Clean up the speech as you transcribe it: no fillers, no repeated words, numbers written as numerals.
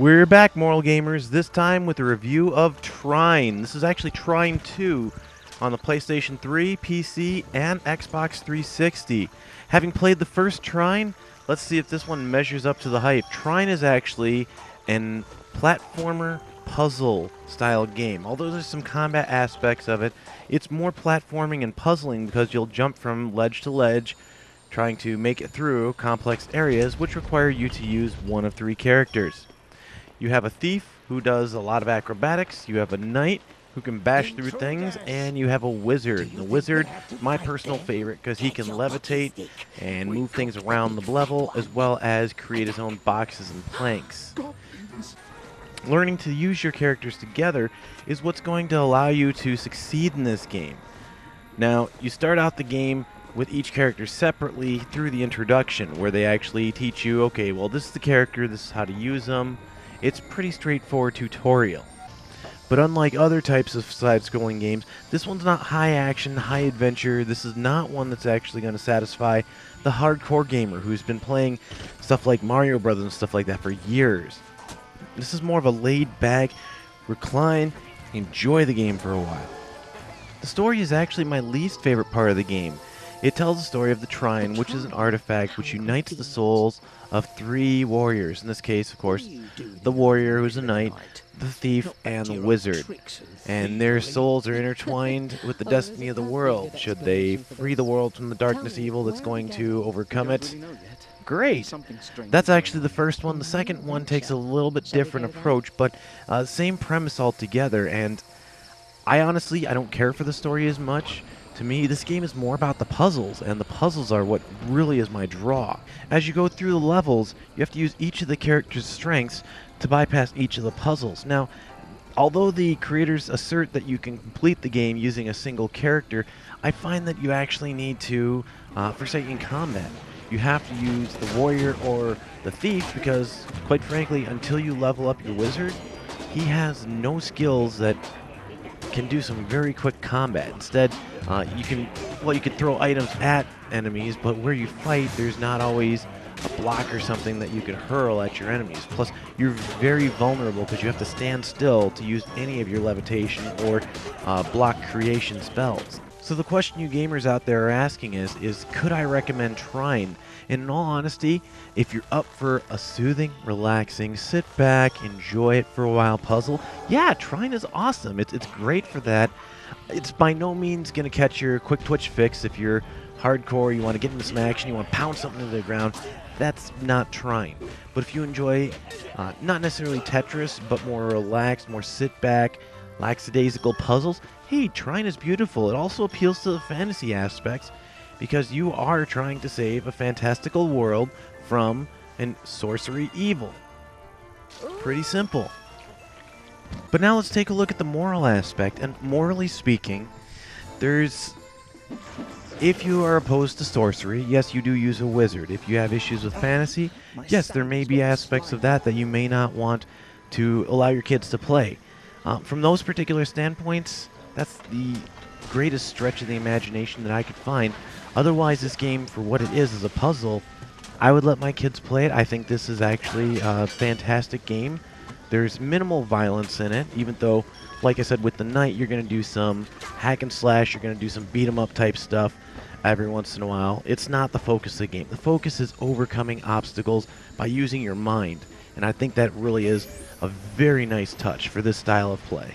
We're back, Moral Gamers, this time with a review of Trine. This is actually Trine 2 on the PlayStation 3, PC, and Xbox 360. Having played the first Trine, let's see if this one measures up to the hype. Trine is actually an platformer puzzle style game. Although there's some combat aspects of it, it's more platforming and puzzling because you'll jump from ledge to ledge, trying to make it through complex areas which require you to use one of three characters. You have a thief who does a lot of acrobatics, you have a knight who can bash through things, and you have a wizard. The wizard, my personal favorite, because he can levitate and move things around the level, as well as create his own boxes and planks. Learning to use your characters together is what's going to allow you to succeed in this game. Now, you start out the game with each character separately through the introduction, where they actually teach you, okay, well, this is the character, this is how to use them. It's pretty straightforward tutorial. But unlike other types of side-scrolling games, this one's not high action, high adventure. This is not one that's actually going to satisfy the hardcore gamer who's been playing stuff like Mario Brothers and stuff like that for years. This is more of a laid-back, recline, enjoy the game for a while. The story is actually my least favorite part of the game. It tells the story of the Trine, which is an artifact which unites the souls of three warriors. In this case, of course, the warrior who's a knight, the thief, and the wizard. And their souls are intertwined with the destiny of the world. Should they free the world from the darkness evil that's going to overcome it? Great! That's actually the first one. The second one takes a little bit different approach, but same premise altogether. And I don't care for the story as much. To me, this game is more about the puzzles, and the puzzles are what really is my draw. As you go through the levels, you have to use each of the characters' strengths to bypass each of the puzzles. Now, although the creators assert that you can complete the game using a single character, I find that you actually need to, for say in combat, you have to use the warrior or the thief because, quite frankly, until you level up your wizard, he has no skills that can do some very quick combat. Instead, you can throw items at enemies, but where you fight, there's not always a block or something that you can hurl at your enemies. Plus, you're very vulnerable because you have to stand still to use any of your levitation or block creation spells. So the question you gamers out there are asking is could I recommend Trine? And in all honesty, if you're up for a soothing, relaxing, sit back, enjoy it for a while puzzle, yeah, Trine is awesome. It's great for that. It's by no means going to catch your quick twitch fix if you're hardcore, you want to get into some action, you want to pound something into the ground. That's not Trine. But if you enjoy not necessarily Tetris, but more relaxed, more sit back, lackadaisical puzzles, hey, Trine is beautiful. It also appeals to the fantasy aspects because you are trying to save a fantastical world from an sorcery evil. Pretty simple. But now let's take a look at the moral aspect. And morally speaking, if you are opposed to sorcery, yes, you do use a wizard. If you have issues with fantasy, yes, there may be aspects of that you may not want to allow your kids to play. From those particular standpoints, that's the greatest stretch of the imagination that I could find. Otherwise, this game, for what it is a puzzle, I would let my kids play it. I think this is actually a fantastic game. There's minimal violence in it, even though, like I said, with the knight, you're going to do some hack and slash, you're going to do some beat 'em up type stuff every once in a while. It's not the focus of the game. The focus is overcoming obstacles by using your mind, and I think that really is a very nice touch for this style of play.